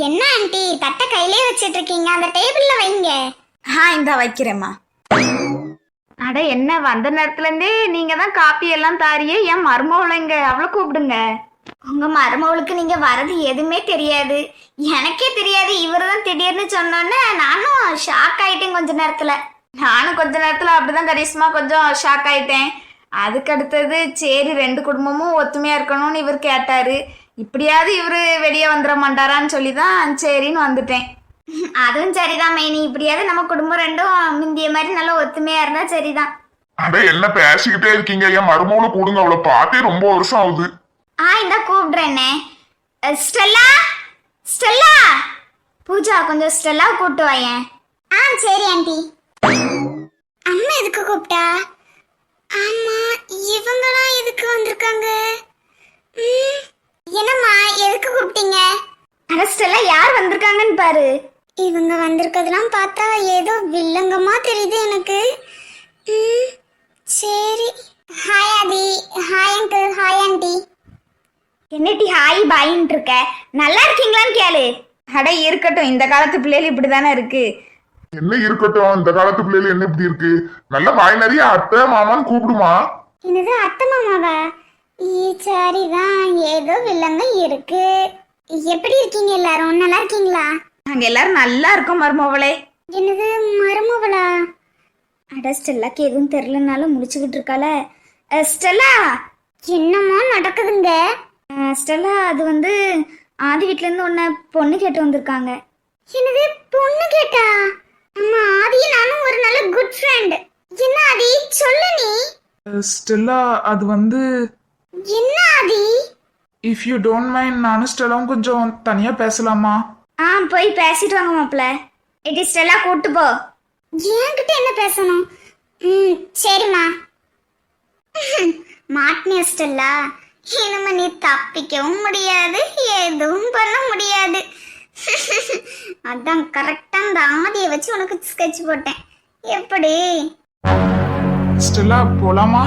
என்ன ஆண்டி தட்டை கையிலே வச்சிட்டு இருக்கீங்க? அந்த டேபிள்ல வைங்க. இந்த வைக்கிறேம்மா. அட என்ன வந்த நேரத்துல இருந்தே நீங்க தான் காப்பி எல்லாம் தாரியே, என் மருமவளைங்க அவளை கூப்பிடுங்க. உங்க மருமவளுக்கு நீங்க வரது எதுவுமே தெரியாது, எனக்கே தெரியாது. இவரு தான் திடீர்னு சொன்னோன்னே நானும் ஷாக் ஆயிட்டேன். நானும் கொஞ்ச நேரத்துல அப்படிதான் கரிஷ்மா கொஞ்சம் ஷாக் ஆயிட்டேன். அதுக்கு அடுத்தது சரி 2 குடும்பமும் ஒத்துமையா இருக்கணும்னு இவர் கேட்டாரு. இப்படியாவது இவரு வெளியே வந்துட மாட்டாரான்னு சொல்லிதான் சரின்னு வந்துட்டேன். அதுவும் சரிதான் மைனி, இப்படியாவது நம்ம குடும்பம் ரெண்டும் முந்திய மாதிரி நல்லா ஒத்துமையா இருந்தா சரிதான். அட என்ன பேசிக்கிட்டே இருக்கீங்க? என் மருமகளை கூடுங்க, அவளை பார்த்தே ரொம்ப வருஷம் ஆகுது. இந்த கூப்பிடுறேன்னே. ஸ்டெல்லா, ஸ்டெல்லா, பூஜா கொஞ்சம் ஸ்டெல்லா கூப்பிட்டு வாயேன். சரி ஆண்டி. அம்மா எதுக்கு கூப்பிட்டா? ஆமா, இவங்கலாம் எதுக்கு வந்திருக்காங்க? என்னம்மா எதுக்கு கூப்பிட்டீங்க? ஸ்டெல்லா யார் வந்திருக்காங்கன்னு பாரு. இவங்க வந்திருக்கிறதெல்லாம் பார்த்தா ஏதோ வில்லங்கமா தெரியுது எனக்கு. சரி. Hi Aadi. Hi uncle. Hi aunty. என்னட்டி ஹாய் பாயின்னு இருக்க? நல்லா இருக்கீங்களான்னு கேளு. அட இருக்கட்டும், இந்த காலத்து பிள்ளைகள் இப்படிதானே இருக்கு. என்ன இருக்கட்டும், இந்த காலத்து பிள்ளைகள் என்ன இப்படி இருக்கு? நல்ல வாய் நிறைய அத்தை மாமான்னு கூப்பிடுமா. என்னது அத்தை மாமாவா? சரிதான், ஏதோ வில்லங்க இருக்கு. எப்படி இருக்கீங்க எல்லாரும்? நல்லா இருக்கீங்களா? நாங்க எல்லாரும் நல்லா இருக்கோம் மருமவளே. என்னது மருமவளா? அட ஸ்டெல்லாக்கு எதுவும் தெரியலனாலும் முடிச்சுக்கிட்டு இருக்கால. ஸ்டெல்லா என்னம்மா நடக்குதுங்க? ஸ்டெல்லா அது வந்து ஆதி வீட்ல இருந்து உன்னை பொண்ணு கேட்டு வந்திருக்காங்க. என்னது பொண்ணு கேட்டா? அம்மா ஆதியும் நானும் ஒரு நல்ல குட் ஃப்ரெண்ட். என்ன ஆதி சொல்லு நீ. ஸ்டெல்லா அது வந்து என்ன ஆதி? இஃப் யூ டோன்ட் மைண்ட் நானும் ஸ்டெல்லாவும் கொஞ்சம் தனியா பேசலாமா? போய் பேசிட்டு வாங்க மாப்பிள்ள. இது ஸ்டெல்லா கூட்டு போ. என்கிட்ட என்ன பேசணும்? சரிம்மா. மாட்டினிய ஸ்டெல்லா, இனிமே நீ தப்பிக்கவும் முடியாது, எதுவும் பண்ண முடியாது. அதான் கரெக்டா அந்த ஆதியை வச்சு உனக்கு ஸ்கெட்ச் போட்டேன். எப்படி? ஸ்டெல்லா போலாமா?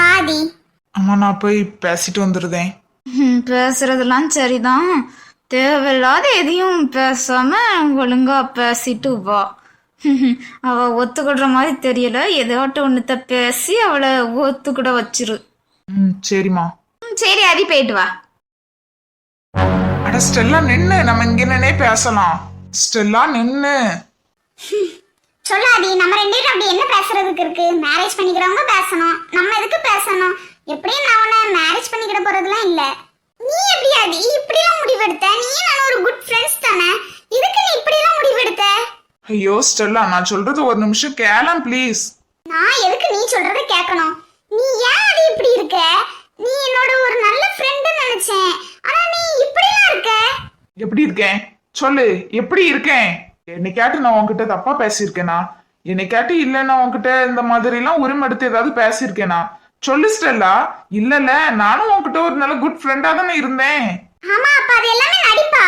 வாடி. அம்மா நான் போய் பேசிட்டு வந்துருதேன். பேசுறதெல்லாம் சரிதான், தேவையில்லாத எதையும் பேசாம ஒழுங்கா பேசிட்டு வா. அவ ஒத்துக்கிடுற மாதிரி தெரியல, எதாட்டும் ஒண்ணுத்த பேசி அவளை ஒத்துக்கிட வச்சிரு. சரிம்மா. சரி அதி போயிட்டு வா. அட ஸ்டெல்லா நின்னு, நம்ம இங்க நின்னே பேசலாம். ஸ்டெல்லா நின்னு. சொல்லாதி, நம்ம ரெண்டு பேரும் அப்படி என்ன பேசுறதுக்கு இருக்கு? மேரேஜ் பண்ணிக்கிறவங்க பேசணும், நம்ம எதுக்கு பேசணும்? எப்படியும் நான் உன்னை மேரேஜ் பண்ணிக்கிட போறதுலாம் இல்ல. நீ எப்படி ஆதி இப்படிலாம் முடிவெடுத்த? நீ நான் ஒரு குட் ஃப்ரெண்ட்ஸ் தானே, இதுக்கு நீ இப்படிலாம் முடிவெடுத்த? ஐயோ ஸ்டெல்லா, நான் சொல்றது ஒரு நிமிஷம் கேளம் ப்ளீஸ். நான் எதுக்கு நீ சொல்றத கேட்கணும்? நீ ஏன் ஆதி இப்படி இருக்க? நீ என்னோட ஒரு நல்ல ஃப்ரெண்ட் நினைச்சேன், ஆனா நீ இப்படிலாம் இருக்க. எப்படி இருக்கேன் சொல்லு, எப்படி இருக்கேன்? என்னை கேட்டு நான் உன்கிட்ட தப்பா பேசியிருக்கேனா? என்னை கேட்டு இல்லைன்னா உன்கிட்ட இந்த மாதிரி எல்லாம் உரிமை எடுத்து ஏதாவது பேசியிருக்கேனா? சொல்லு ஸ்டெல்லா. இல்ல நானும் உன்கிட்ட ஒரு நல்ல குட் ஃப்ரெண்டா தானே இருந்தேன். ஆமா, அப்ப அது எல்லாமே நடிப்பா?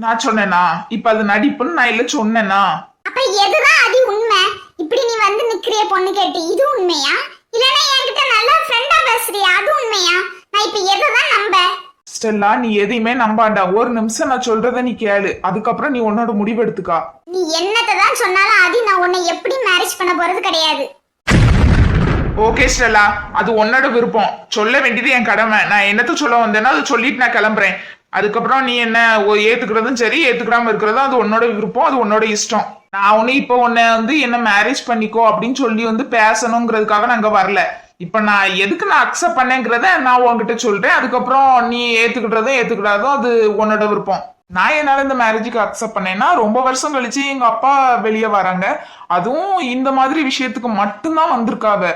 நான் சொன்னேனா? இப்ப அது நடிப்புன்னு நான் இல்ல சொன்னேனா? அப்ப எதுதான் அது உண்மை? இப்படி நீ வந்து நிக்கிறிய பொண்ணு கேட்டு, இது உண்மையா? இல்லனா என்கிட்ட நல்லா ஃப்ரெண்டா பேசுறியா, அது உண்மையா? நான் இப்ப எதுதான் நம்ப? ஸ்டெல்லா நீ எதையுமே நம்பாண்டா. ஒரு நிமிஷம் நான் சொல்றத நீ கேளு, அதுக்கப்புறம் நீ உன்னோட முடிவு எடுத்துக்கா. நீ என்னதான் சொன்னாலும் அது நான் உன்னை எப்படி மேரேஜ் பண்ண போறது கிடையாது. ஓகே ஸ்டெல்லா, அது உன்னோட விருப்பம். சொல்ல வேண்டியது என் கடமை. நான் என்னத்த சொல்ல வந்தேன்னா அதை சொல்லிட்டு நான் கிளம்புறேன். அதுக்கப்புறம் நீ என்ன ஏத்துக்கிறதும் சரி, ஏத்துக்கிறாம இருக்கிறதும் அது உன்னோட விருப்பம், அது உன்னோட இஷ்டம். நான் ஒண்ணு இப்ப உன்னை வந்து என்ன மேரேஜ் பண்ணிக்கோ அப்படின்னு சொல்லி வந்து பேசணுங்கிறதுக்காக நான் அங்க வரல. இப்ப நான் எதுக்கு நான் அக்செப்ட் பண்ணேங்கிறத நான் உன்கிட்ட சொல்றேன். அதுக்கப்புறம் நீ ஏத்துக்கிட்டதும் ஏத்துக்கிடாதும் அது உன்னோட விருப்பம். நான் என்னால இந்த மேரேஜுக்கு அக்செப்ட் பண்ணேன்னா ரொம்ப வருஷம் கழிச்சு எங்க அப்பா வெளியே வராங்க, அதுவும் இந்த மாதிரி விஷயத்துக்கு மட்டும்தான் வந்திருக்காங்க.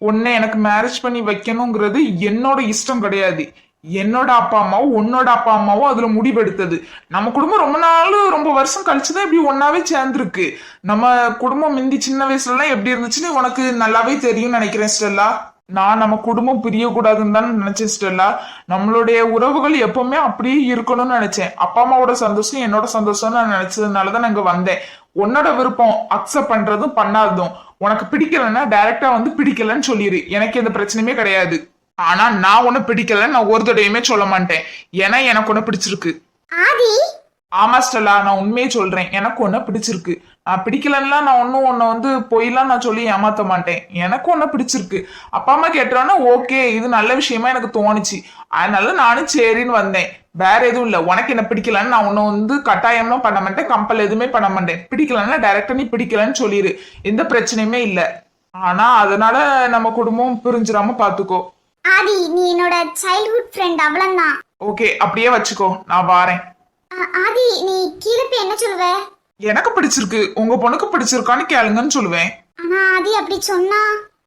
உன்னை எனக்கு மேரேஜ் பண்ணி வைக்கணுங்கிறது என்னோட இஷ்டம் கிடையாது. என்னோட அப்பா அம்மாவும் உன்னோட அப்பா அம்மாவும் அதுல முடிவெடுத்தது. நம்ம குடும்பம் ரொம்ப நாள் ரொம்ப வருஷம் கழிச்சுதான் இப்படி ஒன்னாவே சேர்ந்துருக்கு. நம்ம குடும்பம் முந்தி சின்ன வயசுல எல்லாம் எப்படி இருந்துச்சுன்னு உனக்கு நல்லாவே தெரியும்னு நினைக்கிறேன் ஸ்டெல்லா. நான் நம்ம குடும்பம் பிரியக்கூடாதுன்னு தான் நினைச்சேன் ஸ்டெல்லா. நம்மளுடைய உறவுகள் எப்பவுமே அப்படியே இருக்கணும்னு நினைச்சேன். அப்பா அம்மாவோட சந்தோஷம் என்னோட சந்தோஷம் நான் நினைச்சதுனாலதான் நான் இங்க வந்தேன். உன்னோட விருப்பம் அக்செப்ட் பண்றதும் பண்ணாததும். உனக்கு பிடிக்கலன்னா டைரக்டா வந்து பிடிக்கலன்னு சொல்லிடு, எனக்கு எந்த பிரச்சனையுமே கிடையாது. ஆனா நான் ஒண்ணு பிடிக்கலன்னு நான் ஒரு தடவையுமே சொல்ல மாட்டேன். ஏன்னா எனக்கு ஒண்ணு பிடிச்சிருக்கு. ஆதி ஆமா ஸ்டெல்லா, நான் உண்மையே சொல்றேன், எனக்கு ஒண்ணு பிடிச்சிருக்கு. நான் பிடிக்கலன்னா நான் ஒன்னும் உன்னை வந்து பொய்லாம் நான் சொல்லி ஏமாத்த மாட்டேன். எனக்கு ஒண்ணு பிடிச்சிருக்கு. அப்பா அம்மா கேட்டோன்னா ஓகே, இது நல்ல விஷயமா எனக்கு தோணுச்சு, அதனால நானும் சரின்னு வந்தேன். வேற எதுவும் இல்ல. உனக்கு என்ன பிடிக்கலன்னு நான் உன்னை வந்து கட்டாயம்லாம் பண்ண மாட்டேன், கம்பல் எதுவுமே பண்ண மாட்டேன். பிடிக்கலன்னா டைரக்டா நீ பிடிக்கலன்னு சொல்லிடு, எந்த பிரச்சனையுமே இல்ல. ஆனா அதனால நம்ம குடும்பம் பிரிஞ்சிடாம பாத்துக்கோ. ஆதி நீ என்னோட சைல்ட்ஹுட் ஃப்ரெண்ட் அவ்வளவுதான். ஓகே, அப்படியே வச்சுக்கோ, நான் வாரேன். ஆதி நீ கீழே போய் என்ன சொல்லுவ? எனக்கு பிடிச்சிருக்கு, உங்க பொண்ணுக்கு பிடிச்சிருக்கான்னு கேளுங்கன்னு சொல்லுவேன். ஆனா ஆதி அப்படி சொன்னா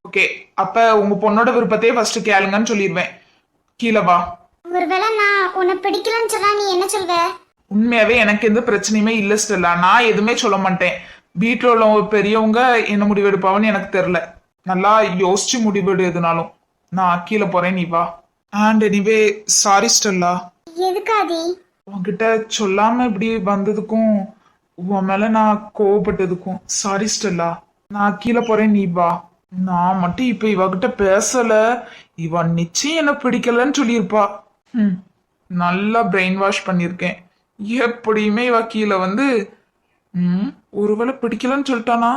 ஓகே, அப்ப உங்க பொண்ணோட விருப்பத்தையே ஃபர்ஸ்ட் கேளுங்கன்னு சொல்லிடுவேன். கீழே வா. ஒருவேளை நான் உன்னை பிடிக்கலன்னு சொன்னா நீ என்ன சொல்வ? உண்மையாவே எனக்கு எந்த பிரச்சனையுமே இல்ல ஸ்டெல்லா. நான் எதுவுமே சொல்ல மாட்டேன். வீட்டுல உள்ள பெரியவங்க என்ன முடிவெடுப்பாவன்னு எனக்கு தெரியல. நல்லா யோசிச்சு முடிவெடு எதுனாலும். நான் கீழே போறேன், நீ வா. And anyway sorry Stella. எதுக்கு ஆதி? உன்கிட்ட சொல்லாம இப்படி வந்ததுக்கும் உன் மேல நான் கோவப்பட்டதுக்கும் சாரி ஸ்டெல்லா. நான் கீழே போறேன், நீ வா. நான் மட்டும் இப்ப இவகிட்ட பேசல, இவ நிச்சயம் என்ன பிடிக்கலன்னு சொல்லியிருப்பா. நல்லா பிரெயின் வாஷ் பண்ணிருக்கேன். எப்படியுமே இவ கீழே வந்து ஒருவேளை பிடிக்கலன்னு சொல்லிட்டானா?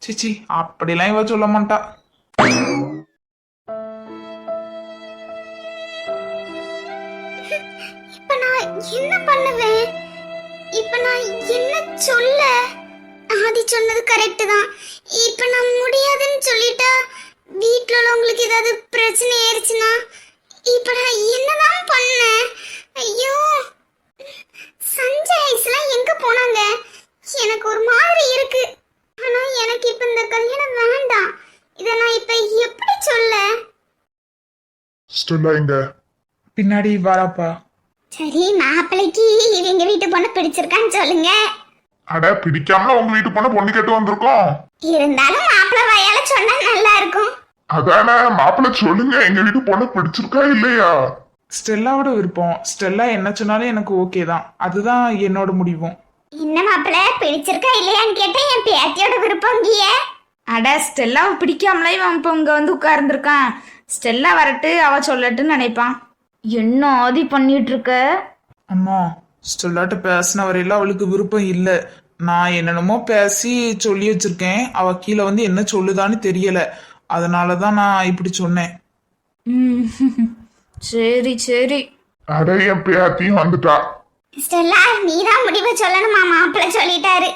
சிச்சி, அப்படிலாம் இவ சொல்ல மாட்டா. இப்ப நான் என்ன பண்ணுவேன்? இப்ப நான் என்ன சொல்ல? ஆதி சொன்னது கரெக்ட் தான். இப்ப நான் முடியாதுன்னு சொல்லிட்டா வீட்ல உள்ளவங்களுக்கு ஏதாவது பிரச்சனை ஆயிருச்சுன்னா இப்ப நான் என்னதான் பண்ணேன்? ஐயோ, சஞ்சய் ஐஸ்லாம் எங்க போனாங்க? எனக்கு ஒரு மாதிரி இருக்கு. ஆனா எனக்கு இப்ப இந்த கல்யாணம் வேண்டாம். இத நான் இப்ப எப்படி சொல்ல? ஸ்டெல்லா எங்க? பின்னாடி வாராப்பா. சரி, மாப்பிள்ளைக்கு இவங்க வீட்டு பொண்ணு பிடிச்சிருக்கான்னு சொல்லுங்க. அட, பிடிக்காமல உங்க வீட்டு பொண்ணு பொண்ணு கேட்டு வந்திருக்கோம். இருந்தாலும் மாப்பிள்ளை வாயால சொன்னா நல்லா இருக்கும். அதான மாப்பிள்ள சொல்லுங்க, எங்க வீட்டு பொண்ணு பிடிச்சிருக்கா இல்லையா? ஸ்டெல்லாவோட விருப்பம். ஸ்டெல்லா என்ன சொன்னாலும் எனக்கு ஓகே தான். அதுதான் என்னோட முடிவும். என்ன மாப்பிள்ளை பிடிச்சிருக்கா இல்லையான்னு கேட்டேன். என் பேத்தியோட விருப்பம் கிய. அட, ஸ்டெல்லாவை பிடிக்காமலே இவன் இப்போ இங்க வந்து உட்கார்ந்துருக்கான். ஸ்டெல்லா வரட்டு, அவ சொல்லட்டுன்னு நினைப்பான். என்ன ஆதி பண்ணிட்டு இருக்க? அம்மா, ஸ்டெல்லாட்ட பேசின வரையில அவளுக்கு விருப்பம் இல்லை. நான் என்னென்னமோ பேசி சொல்லி வச்சிருக்கேன். அவ கீழே வந்து என்ன சொல்லுதான்னு தெரியல. அதனாலதான் நான் இப்படி சொன்னேன். சரி சரி. அட, என் பேத்தியும் வந்துட்டா. ஸ்டெல்லா, நீதான் முடிவு சொல்லணுமா? மாப்பிள்ளை சொல்லிட்டாரு.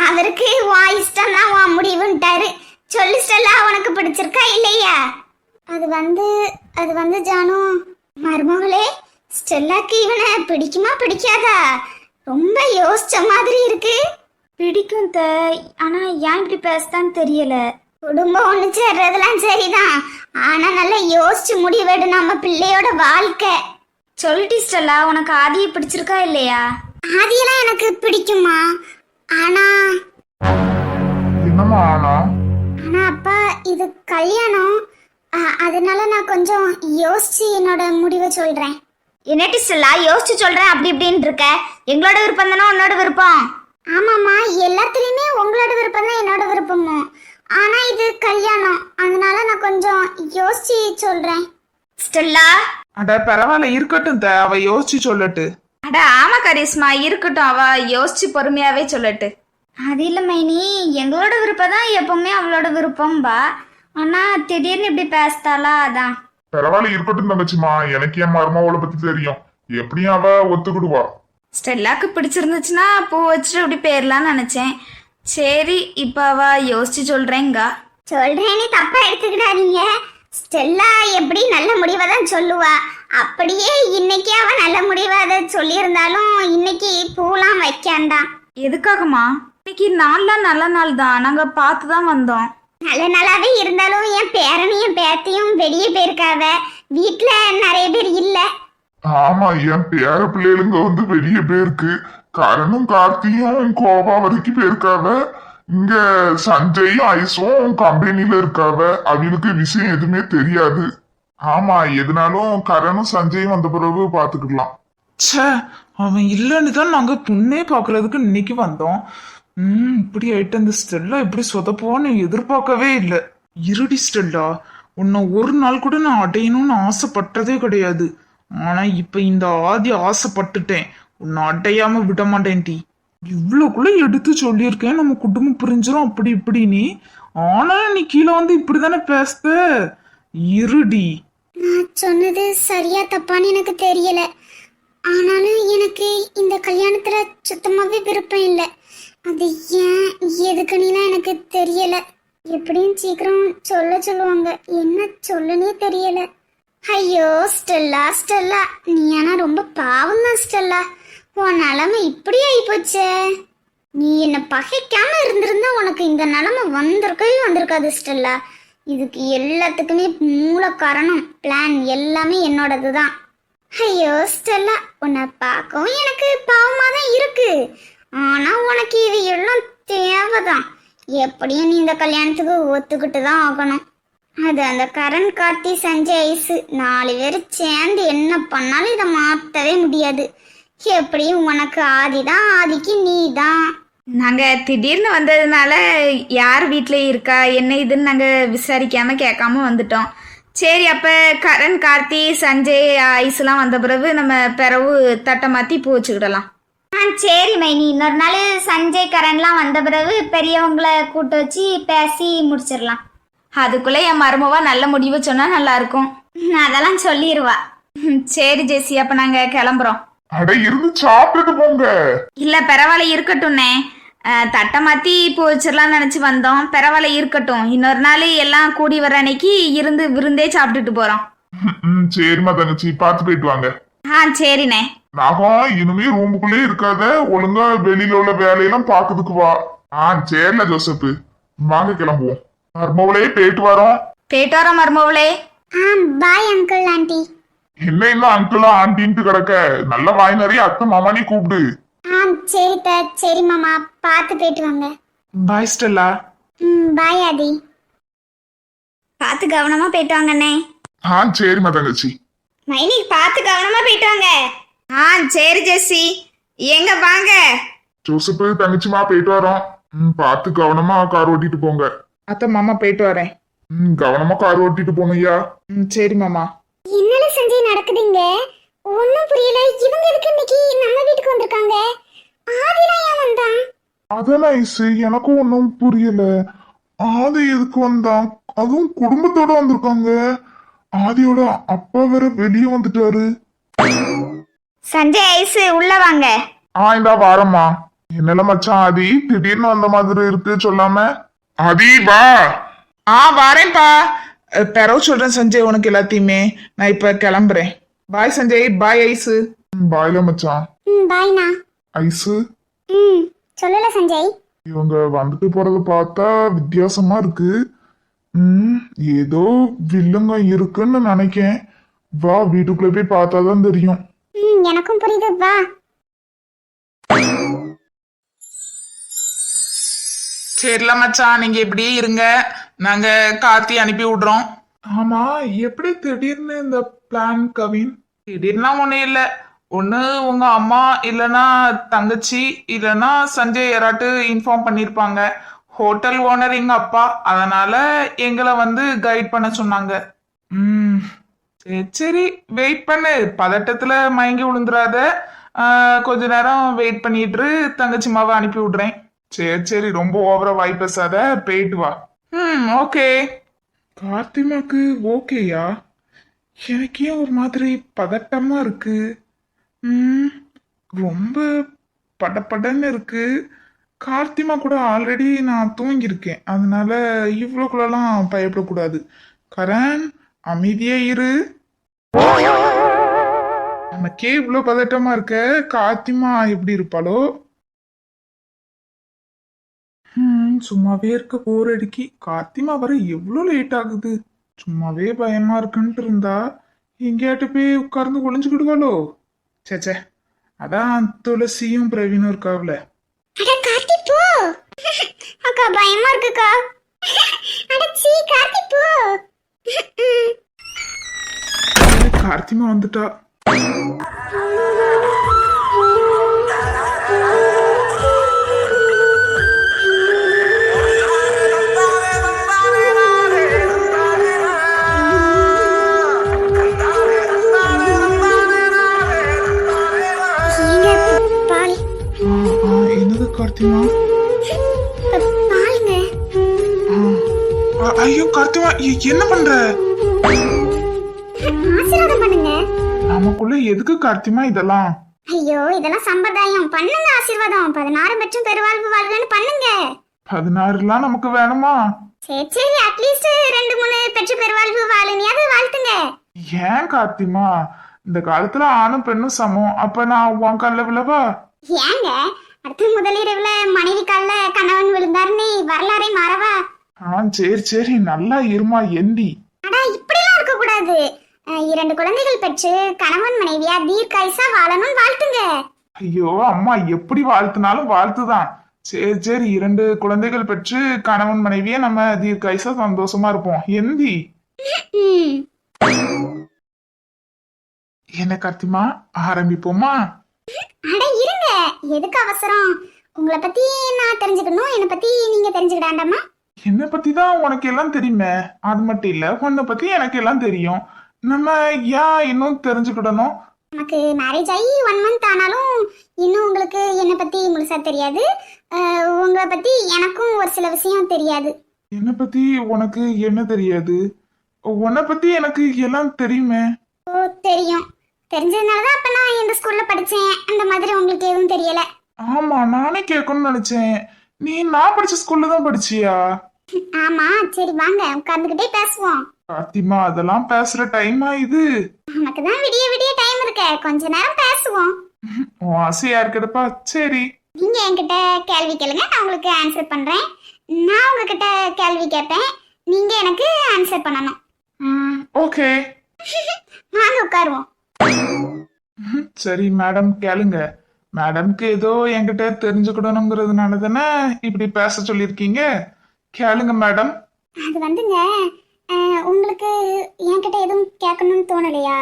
அவருக்கு உன் இஷ்டம் தான் உன் முடிவுன்ட்டாரு. சொல்லு ஸ்டெல்லா, உனக்கு பிடிச்சிருக்கா இல்லையா? அது வந்து ஜானு மருமகளே, ஸ்டெல்லாக்கு இவனை பிடிக்குமா பிடிக்காதா? ரொம்ப யோசிச்ச மாதிரி இருக்கு. பிடிக்கும் த, ஆனா ஏன் இப்படி பேசுதான்னு தெரியல. குடும்பம் ஒண்ணு சேர்றதெல்லாம் சரிதான், ஆனா நல்லா யோசிச்சு முடிவெடு. நம்ம பிள்ளையோட வாழ்க்கை. சொல்லிட்டு ஸ்டெல்லா, உனக்கு ஆதியை பிடிச்சிருக்கா இல்லையா? ஆதியெல்லாம் எனக்கு பிடிக்குமா? ஆனா என்னம்மா ஆனா? ஆனா அப்பா, இது கல்யாணம். அதனால நான் கொஞ்சம் யோசிச்சு என்னோட முடிவை சொல்றேன். என்னட்டி ஸ்டெல்லா யோசிச்சு சொல்றேன் அப்படி இப்படின்னு இருக்க? எங்களோட விருப்பம் தானே உன்னோட விருப்பம்? ஆமாம்மா, எல்லாத்துலயுமே உங்களோட விருப்பம் தான் என்னோட விருப்பமும். ஆனா இது கல்யாணம், அதனால நான் கொஞ்சம் யோசிச்சு சொல்றேன். ஸ்டெல்லா, அட பரவாயில்ல, இருக்கட்டும் த, அவ யோசிச்சு சொல்லட்டு. அட ஆமா கரிஸ்மா, இருக்கட்டும், அவ யோசிச்சு பொறுமையாவே சொல்லட்டு. அது இல்லை மைனி, எங்களோட விருப்பம் தான் எப்பவுமே அவளோட விருப்பம்பா. ஆனா திடீர்னு இப்படி பேசுதாளா, அதான். பரவாயில்ல, இருக்கட்டும் தங்கச்சிமா. எனக்கு என் மருமாவளை பத்தி தெரியும். எப்படியும் அவ ஒத்துக்கிடுவா. ஸ்டெல்லாக்கு பிடிச்சிருந்துச்சுன்னா பூ வச்சுட்டு அப்படி போயிடலான்னு நினைச்சேன். சரி, இப்ப அவ யோசிச்சு சொல்றேங்க. சொல்றேன்னு தப்பா எடுத்துக்கிடாதீங்க. ஸ்டெல்லா எப்படி நல்ல முடிவை தான் சொல்லுவா. அப்படியே இன்னைக்கு அவ நல்ல முடிவை அதை சொல்லியிருந்தாலும் இன்னைக்கு பூலாம் வைக்காண்டாம். எதுக்காகமா? இன்னைக்கு நாள்லாம் நல்ல நாள் தான், நாங்க பார்த்து தான் வந்தோம். நல்ல நாளாவே இருந்தாலும் என் பேரனையும் பேத்தையும் வெளியே போயிருக்காவ. வீட்டுல நிறைய பேர் இல்ல. ஆமா, என் பேர பிள்ளைகளுங்க வந்து வெளிய போயிருக்கு. கரணும் கார்த்தியும் கோவா வரைக்கும் போயிருக்காவ. இங்க சஞ்சயும் ஐஸும் கம்பெனில இருக்காவ. அவங்களுக்கு விஷயம் எதுவுமே தெரியாது. ஆமா, எதுனாலும் கரணும் சஞ்சயும் வந்த பிறகு பாத்துக்கலாம். ச்சே, அவன் இல்லைன்னு தான் நாங்க பொண்ணே பார்க்கறதுக்கு இன்னைக்கு வந்தோம். இப்படி ஆயிட்டு அந்த ஸ்டெல்லா இப்படி சொதப்புவான்னு எதிர்பார்க்கவே இல்லை. இருடி ஸ்டெல்லா, உன்னை ஒரு நாள் கூட நான் அடையணும்னு ஆசைப்பட்டதே கிடையாது. ஆனா இப்ப இந்த ஆதி ஆசைப்பட்டுட்டேன். உன்னை அடையாம விட மாட்டேன்டி. இவ்வளவுக்குள்ள எடுத்து சொல்லியிருக்கேன், நம்ம குடும்பம் பிரிஞ்சிரும் அப்படி இப்படின்னு. ஆனா நீ கீழே வந்து இப்படிதானே பேசுத. இருடி. நான் சொன்னது சரியா தப்பான்னு எனக்கு தெரியல. ஆனாலும் எனக்கு இந்த கல்யாணத்துல சுத்தமாவே விருப்பம் இல்லை. அது ஏன் எதுக்குன்னுலாம் எனக்கு தெரியல. எப்படியும் சீக்கிரம் சொல்லுவாங்க. என்ன சொல்லனே தெரியல. ஐயோ ஸ்டெல்லா ஸ்டெல்லா, நீ ஆனா ரொம்ப பாவம் தான் ஸ்டெல்லா. உன் நிலைமை இப்படி ஆயிப்போச்சே. நீ என்ன பகைக்காம இருந்திருந்தா உனக்கு இந்த நிலைமை வந்திருக்காது ஸ்டெல்லா. இதுக்கு எல்லாத்துக்குமே மூல காரணம் பிளான் எல்லாமே என்னோடது தான். ஐயோ ஸ்டெல்லா, உன்னை பார்க்கவும் எனக்கு பாவமா தான் இருக்கு. ஆனா உனக்கு இது எல்லாம் தேவைதான். எப்படியும் நீ இந்த கல்யாணத்துக்கு ஒத்துக்கிட்டு தான் ஆகணும். அது அந்த கரண் கார்த்தி சஞ்சய் ஐசு 4 பேர் சேர்ந்து என்ன பண்ணாலும் இதை மாற்றவே முடியாது. எப்படியும் உனக்கு ஆதிதான், ஆதிக்கு நீ தான். நாங்க திடீர்னு வந்ததுனால யார் வீட்டில் இருக்கா என்ன இதுன்னு நாங்க விசாரிக்காம கேட்காம வந்துட்டோம். சரி, அப்ப கரண் கார்த்தி சஞ்சய் ஐஸ்லாம் வந்த பிறகு நம்ம பிறவு தட்டை மாத்தி பூ வச்சுக்கிடலாம். சரி மைனி, இன்னொரு நாள் சஞ்சய் கரண்லாம் வந்த பிறகு பெரியவங்களை கூட்டு வச்சு பேசி முடிச்சிடலாம். அதுக்குள்ள என் மருமவா நல்ல முடிவு சொன்னா நல்லா இருக்கும். அதெல்லாம் சொல்லிடுவா. சரி ஜெசி, அப்ப நாங்க கிளம்புறோம். அட இருந்து சாப்பிட்டுட்டு போங்க. இல்ல பரவாயில்ல இருக்கட்டும்னே, தட்டை மாத்தி பூ வச்சிடலாம்னு நினைச்சு வந்தோம். பரவாயில்ல இருக்கட்டும், இன்னொரு நாள் எல்லாம் கூடி வர அன்னைக்கு இருந்து விருந்தே சாப்பிட்டுட்டு போறோம். சரிம்மா தங்கச்சி, பார்த்து போயிட்டு வாங்க. சரிண்ணே. நகம் இனிமே ரூமுக்குள்ளே இருக்காத, ஒழுங்கா வெளியில உள்ள வேலையெல்லாம் பாக்குறதுக்கு வா. சரில ஜோசப்பு, வாங்க கிளம்புவோம். மருமவளே போயிட்டு வரோம். போயிட்டு வரோம் மருமவளே. Bye uncle aunty. என்ன இன்னும் அங்கிளா ஆண்டின்ட்டு கிடக்க, நல்ல வாய் நிறைய அத்தை மாமானி கூப்பிடு. சரி சரி மாமா, பார்த்து போயிட்டு வாங்க. பாய் ஸ்டெல்லா. பாய் ஆதி. பார்த்து கவனமா போயிட்டு வாங்கண்ணே. சரிம்மா தங்கச்சி. மைனி பார்த்து கவனமா போயிட்டு வாங்க. சரி ஜெசி, எங்க வாங்க. ஜோசப்பு தங்கச்சிமா போயிட்டு வரோம். பார்த்து கவனமா கார் ஓட்டிட்டு போங்க. அத்தை மாமா போயிட்டு வரேன். கவனமா கார் ஓட்டிட்டு போனையா. சரி மாமா. என்னால சஞ்சய் நடக்குதுங்க, ஒன்னும் புரியல. இவங்க எதுக்கு இன்னைக்கு நம்ம வீட்டுக்கு வந்திருக்காங்க? ஆதிலாம் ஏன் வந்தான்? அதான் ஐசு, எனக்கும் ஒன்னும் புரியல. ஆதி எதுக்கு வந்தான்? அதுவும் குடும்பத்தோட வந்திருக்காங்க. ஆதியோட அப்பா வேற வெளியே வந்துட்டாரு. சஞ்சய் ஐசு உள்ள வாங்க. இந்தா வாரம்மா. என்னல மச்சான் ஆதி திடீர்னு வந்த மாதிரி இருக்கு, சொல்லாம. ஆதி வா. வரேன்ப்பா. பெறவு சொல்றேன் சஞ்சய் உனக்கு எல்லாத்தையுமே. நான் இப்ப கிளம்புறேன். பாய் சஞ்சய், பாய் ஐசு. பாய்ல மச்சான். பாய்னா. ஐசு, சொல்லல சஞ்சய். இவங்க வந்துட்டு போறத பார்த்தா வித்தியாசமா இருக்கு. ஏதோ வில்லுங்க இருக்குன்னு நினைக்கேன். வா, வீட்டுக்குள்ள போய் பார்த்தாதான் தெரியும். எனக்கும் புரியுது, வா. சரில மச்சான், நீங்க இப்படியே இருங்க, நாங்க கார்த்தி அனுப்பி விடுறோம். ஆமா, எப்படி திடீர்னு இந்த பிளான் கவின்? திடீர்னா ஒண்ணும் இல்ல. ஒண்ணு உங்க அம்மா இல்லனா தங்கச்சி இல்லனா சஞ்சய் யாராட்டு இன்ஃபார்ம் பண்ணிருப்பாங்க. ஹோட்டல் ஓனர் எங்க அப்பா, அதனால எங்களை வந்து கைட் பண்ண சொன்னாங்க. சரி வெயிட் பண்ணு, பதட்டத்துல மயங்கி விழுந்துடாத. கொஞ்ச நேரம் வெயிட் பண்ணிட்டு தங்கச்சி மாவை அனுப்பி விடுறேன். சரி ரொம்ப ஓவரா வாய் பேசாத, போயிட்டு வா. ஓகே. கார்த்திமாக்கு ஓகேயா? எனக்கே ஒரு மாதிரி பதட்டமா இருக்கு. ரொம்ப படப்படன்னு இருக்கு. கார்த்திமா கூட ஆல்ரெடி நான் தூங்கியிருக்கேன், அதனால இவ்வளோக்குள்ளலாம் பயப்படக்கூடாது. கரண், அமைதியே இரு. நமக்கே இவ்வளோ பதட்டமா இருக்க, கார்த்திமா எப்படி இருப்பாளோ? சும்மாவே இருக்க போர் அடிக்கி. கார்த்திமா வர எவ்வளோ லேட் ஆகுது. சும்மாவே பயமா இருக்குன்ட்டு இருந்தா எங்கேயாட்டு போய் உட்கார்ந்து ஒளிஞ்சுக்கிடுவாளோ? சேச்சே, அதான் துளசியும் பிரவீனும் இருக்காவுல. அட கார்த்தி போ. அக்கா பயமா இருக்குக்கா. அட சீ கார்த்தி போ. கார்த்திமா வந்துட்டா. ஏங்க பால். என்னது கார்த்திமா? பாலுங்க. ஐயோ கார்த்திமா, என்ன பண்ற? ஆசீர்வாதம் பண்ணுங்க. நமக்குள்ள எதுக்கு கார்த்திமா இதெல்லாம்? ஐயோ இதெல்லாம் சம்பிரதாயம். பண்ணுங்க ஆசீர்வாதம். 16 பெற்றும் பெருவாழ்வு வாழ்கன்னு பண்ணுங்க. 16லாம் நமக்கு வேணுமா? சரி சரி அட்லீஸ்ட் 2-3 பெற்று பெருவாழ்வு வாழுனியாவது வாழ்த்துங்க. ஏன் கார்த்திமா, இந்த காலத்துல ஆணும் பெண்ணும் சமம். அப்ப நான் உன் கால்ல விழவா? ஏங்க அடுத்து முதலிரவுல மனைவி கால்ல கணவன் விழுந்தாருன்னு வரலாறை மாறவா? சரி சரி, நல்லா இருமா எந்தி. அடா இப்படிலாம் இருக்க கூடாது. 2 குழந்தைகள் பெற்று கணவன் மனைவியா தீர்க்காயுசா வாழணும்னு வாழ்த்துங்க. ஐயோ அம்மா, எப்படி வாழ்த்துனாலும் வாழ்த்துதான். சரி சரி, 2 குழந்தைகள் பெற்று கணவன் மனைவியே நம்ம தீர்க்காயுசா சந்தோஷமா இருப்போம் எந்தி. ம். என்ன கார்த்திமா, ஆரம்பிப்போமா? அட இருங்க, எதுக்கு அவசரம்? உங்களை பத்தி நான் தெரிஞ்சுக்கணும், என்னை பத்தி நீங்க தெரிஞ்சுக்கிடாண்டாமா? என்னை பத்தி தான் உனக்கு எல்லாம் தெரியுமே. அது மட்டும் இல்ல, உன்னை பத்தி எனக்கு எல்லாம் தெரியும். நம்ம ஏன் இன்னும் தெரிஞ்சுக்கிடணும்? எனக்கு மேரேஜ் ஆகி 1 மந்த் ஆனாலும் இன்னும் உங்களுக்கு என்னை பத்தி முழுசா தெரியாது. உங்களை பத்தி எனக்கும் ஒரு சில விஷயம் தெரியாது. என்னை பத்தி உனக்கு என்ன தெரியாது? உன்னை பத்தி எனக்கு எல்லாம் தெரியுமே. ஓ தெரியும். தெரிஞ்சதுனாலதான் அப்ப நான் இந்த ஸ்கூல்ல படிச்சேன். அந்த மாதிரி உங்களுக்கு எதுவும் தெரியல? ஆமா, நானே கேட்கணும்னு நினைச்சேன். நீ நான் படிச்ச ஸ்கூல்ல தான் படிச்சியா? ஆமா. சரி வாங்க உட்கார்ந்துகிட்டே பேசுவோம். கார்த்திமா, அதெல்லாம் பேசுற டைமா இது? நமக்கு தான் விடிய விடிய டைம் இருக்க, கொஞ்ச நேரம் பேசுவோம். உன் ஆசையா இருக்கடப்பா. சரி, நீங்க என்கிட்ட கேள்வி கேளுங்க, நான் உங்களுக்கு ஆன்சர் பண்றேன். நான் உங்ககிட்ட கேள்வி கேட்பேன், நீங்க எனக்கு ஆன்சர் பண்ணணும். ஓகே. வாங்க உட்காருவோம். சரி மேடம், கேளுங்க. மேடம்க்கு ஏதோ என்கிட்ட தெரிஞ்சுக்கிடணுங்கிறதுனால தானே இப்படி பேச சொல்லியிருக்கீங்க. கேளுங்க மேடம். அது வந்துங்க, உங்களுக்கு என்கிட்ட எதுவும் கேட்கணும்னு தோணலையா?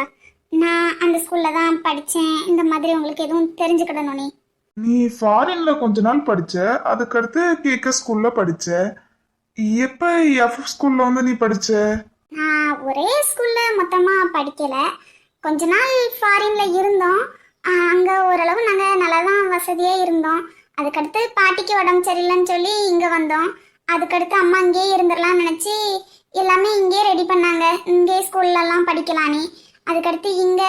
நான் அந்த ஸ்கூல்ல தான் படிச்சேன், இந்த மாதிரி உங்களுக்கு எதுவும் தெரிஞ்சுக்கிடணும். நீ ஃபாரின்ல கொஞ்ச நாள் படிச்ச, அதுக்கடுத்து கேக்க ஸ்கூல்ல படிச்ச. எப்ப எஃப் ஸ்கூல்ல வந்து நீ படிச்ச? நான் ஒரே ஸ்கூல்ல மொத்தமா படிக்கல, கொஞ்ச நாள் ஃபாரின்ல இருந்தோம். அங்க ஓரளவு நாங்க நல்லா தான் வசதியா இருந்தோம். அதுக்கடுத்து பாட்டிக்கு உடம்பு சரியில்லைன்னு சொல்லி இங்க வந்தோம். அதுக்கடுத்து அம்மா இங்கேயே இருந்துடலாம்னு நினைச்சு எல்லாமே இங்கேயே ரெடி பண்ணாங்க, இங்கே ஸ்கூல்ல எல்லாம் படிக்கலான்னு. அதுக்கடுத்து இங்க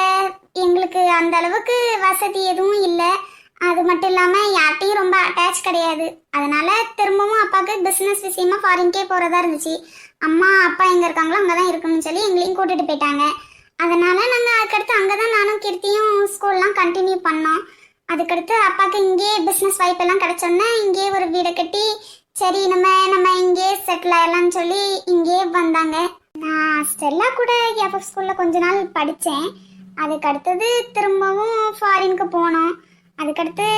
எங்களுக்கு அந்த அளவுக்கு வசதி எதுவும் இல்லை. அது மட்டும் இல்லாம யார்ட்டையும் ரொம்ப அட்டாச் கிடையாது. அதனால திரும்பவும் அப்பாவுக்கு பிசினஸ் விஷயமா ஃபாரின்கே போறதா இருந்துச்சு. அம்மா அப்பா எங்க இருக்காங்களோ அங்கதான் இருக்கணும்னு சொல்லி எங்களையும் கூட்டிட்டு போயிட்டாங்க. அதனால நாங்க அதுக்கடுத்து அங்கதான் நானும் கீர்த்தியும் ஸ்கூல்லாம் கண்டினியூ பண்ணோம். அதுக்கடுத்து அப்பாவுக்கு இங்கேயே பிசினஸ் வாய்ப்பெல்லாம் கிடைச்சோன்னே இங்கேயே ஒரு வீடை கட்டி சரி நம்ம இங்கேயே செட்டில் ஆயிடலாம்னு சொல்லி இங்கேயே வந்தாங்க. நான் ஸ்டெல்லா கூட எஃப்எஃப் ஸ்கூல்ல கொஞ்ச நாள் படித்தேன். அதுக்கு அடுத்தது திரும்பவும் ஃபாரினுக்கு போனோம். அதுக்கடுத்து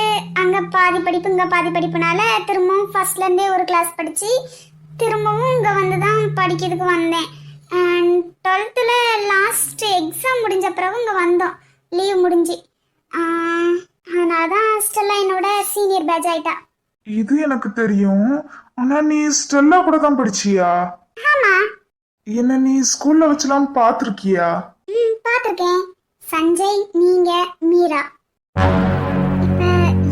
அங்கே பாதி படிப்பு இங்கே பாதி படிப்புனால திரும்பவும் ஃபர்ஸ்ட்லேருந்தே ஒரு கிளாஸ் படித்து திரும்பவும் இங்கே வந்து தான் படிக்கிறதுக்கு வந்தேன். 12th லாஸ்ட் எக்ஸாம் முடிஞ்ச பிறகு இங்கே வந்தோம், லீவ் முடிஞ்சு. அதனால தான் ஸ்டெல்லா என்னோட சீனியர் பேட்ச் ஆயிட்டா. இது எனக்கு தெரியும். ஆனா நீ ஸ்டெல்லா கூட தான் படிச்சியா? ஆமா. என்ன நீ ஸ்கூல்ல வச்சலாம் பாத்திருக்கியா? பாத்திருக்கேன். சஞ்சய், நீங்க, மீரா. இப்ப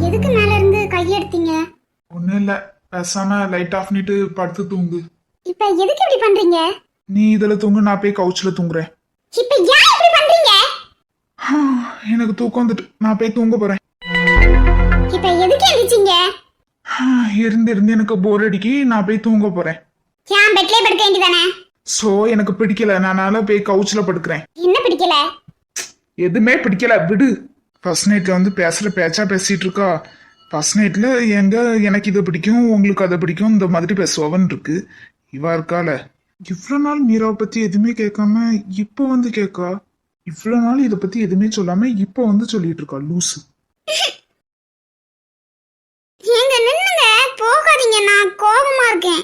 எதுக்கு மேல இருந்து கையெடுத்தீங்க? ஒன்னும் இல்ல, பேசாம லைட் ஆஃப் பண்ணிட்டு படுத்து தூங்கு. இப்ப எதுக்கு இப்படி பண்றீங்க? நீ இதுல தூங்கு, நான் போய் கவுச்ல தூங்குறேன். இப்ப ஏன் இப்படி பண்றீங்க? எனக்கு தூக்கம் வந்துட்டு, நான் போய் தூங்க போறேன். இப்ப எதுக்கு எழுதிச்சீங்க? இருந்து எனக்கு போர் அடிக்கி, நான் போய் தூங்க போறேன். ஏன் பெட்லயே படுக்க வேண்டியதானே? சோ எனக்கு பிடிக்கல, நானால போய் கவுச்ல படுக்கிறேன். என்ன பிடிக்கல? எதுவுமே பிடிக்கல, விடு. ஃபர்ஸ்ட் நைட்ல வந்து பேசுற பேச்சா பேசிட்டு இருக்கா. ஃபர்ஸ்ட் நைட்ல எங்க எனக்கு இதை பிடிக்கும் உங்களுக்கு அதை பிடிக்கும் இந்த மாதிரி பேசுவவன் இருக்கு. இவா இருக்கால, இவ்வளவு நாள் மீராவை பத்தி எதுவுமே கேட்காம இப்போ வந்து கேட்கா. இவ்வளவு நாள் இதை பத்தி எதுவுமே சொல்லாம இப்ப வந்து சொல்லிட்டு இருக்கா லூசு. ஏங்க நின்னுங்க, போகாதீங்க, நான் கோபமா இருக்கேன்.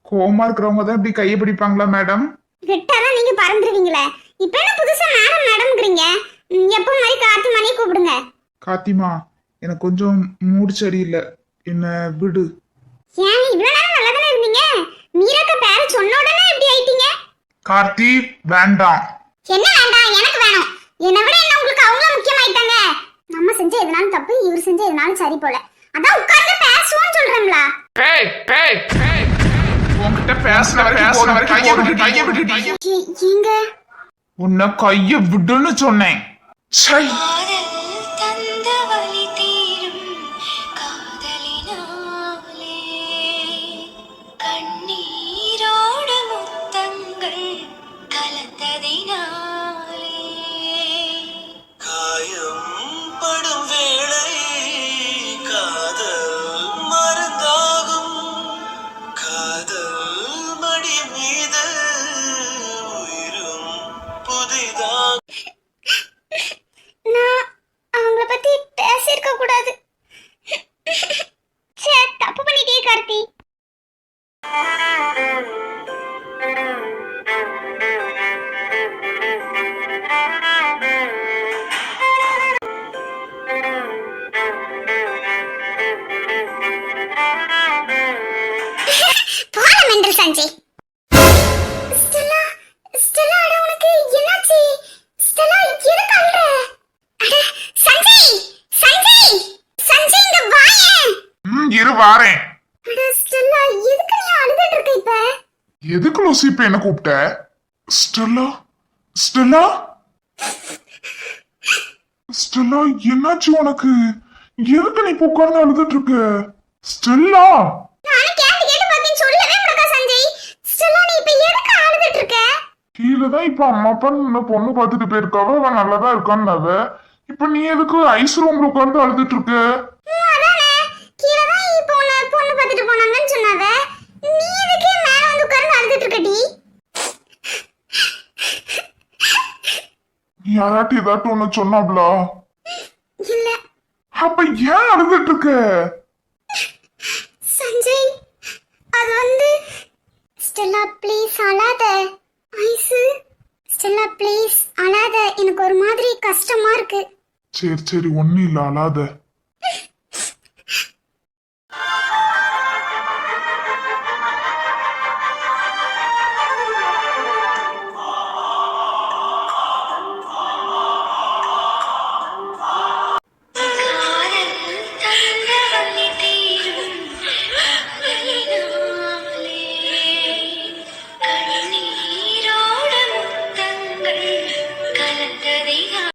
கோவமா இருக்கிறவங்க தான் இப்படி கையை பிடிப்பாங்களா மேடம்? விட்டாதான் நீங்க பறந்துருவீங்களே. இப்ப என்ன புதுசா மேடம் மேடம்ங்கிறீங்க? எப்ப மாதிரி கார்த்தி மணியை கூப்பிடுங்க. காத்திமா, எனக்கு கொஞ்சம் மூடு சரியில்லை, என்ன விடு. ஏன் இவ்வளவு நேரம் நல்லா தானே இருந்தீங்க? மீராக்க பேர சொன்ன உடனே எப்படி ஆயிட்டீங்க? கார்த்தி வேண்டாம். என்ன வேண்டாம், எனக்கு வேணும். என்னை விட என்ன உங்களுக்கு அவங்கள முக்கியமாயிட்டாங்க. நம்ம செஞ்ச எதனாலும் தப்பு, இவர் செஞ்ச எதனாலும் சரி போல. அதான் உட்கார்ந்து பேசுவோம்னு சொல்றேன்ல. உன்கிட்ட பேசுற வரைக்கும் கையை விட்டு ஏங்க உன்னை கையை விடுன்னு சொன்னேன். சை. காதல் தந்த வலி தீரும் காதலினாலே கண்ணீரோடு முத்தங்கள் கலந்ததினாலே காயம் படும் வேளை காதல் மருந்தாகும் காதல் மடி மீது உயிரும் புதிதாக நான் அவங்கள பத்தி பேசியிருக்க கூடாது. சே, தப்பு பண்ணிட்டே கார்த்தி. போல மெண்டல் சஞ்சய். ஸ்டெல்லா, ஸ்டெல்லா, அட உனக்கு என்னாச்சு? ஸ்டெல்லா, எதுக்கு அழுற? அட சஞ்சய், சஞ்சய், சஞ்சய் இங்க வாயேன். இரு வாரேன். அட ஸ்டெல்லா, எதுக்கு நீ அழுதுட்டு இருக்க இப்ப? எதுக்கு லூசி இப்ப என்ன கூப்பிட்ட? ஸ்டெல்லா, ஸ்டெல்லா, ஸ்டெல்லா, என்னாச்சு உனக்கு? எதுக்கு நீ இப்ப உட்கார்ந்து அழுதுட்டு இருக்க? ஸ்டெல்லா, நானும் கேட்டு கேட்டு பார்த்தேன், சொல்லவே மாட்டா சஞ்சய். ஸ்டெல்லா, நீ இப்ப எதுக்கு அழுதுட்டு இருக்க? கீழே தான் இப்ப அம்மா அப்பா பொண்ணு பார்த்துட்டு போயிருக்காவ, அவன் நல்லாதான் இருக்கான்னு. இப்ப நீ எதுக்கு ஐஸ் ரூம்ல உட்கார்ந்து அழுதுட்டு இருக்க? அதானே, கீழ தான் இப்போ உன்னை பொண்ணு பார்த்துட்டு போனாங்கன்னு சொன்னாவ. நீ எதுக்கு மேல வந்து உட்கார்ந்து அழுதுட்டு இருக்கடி? நீ யாராட்டி ஏதாட்டும் ஒண்ணு சொன்னாப்லா? இல்ல அப்ப ஏன் அழுதுட்டு இருக்க? சஞ்சய், அது வந்து ஸ்டெல்லா ப்ளீஸ் அழாத. ஐசு, ஸ்டெல்லா ப்ளீஸ் அழாத, எனக்கு ஒரு மாதிரி கஷ்டமா இருக்கு. சரி சரி, ஒன்னும் இல்ல, அழாத.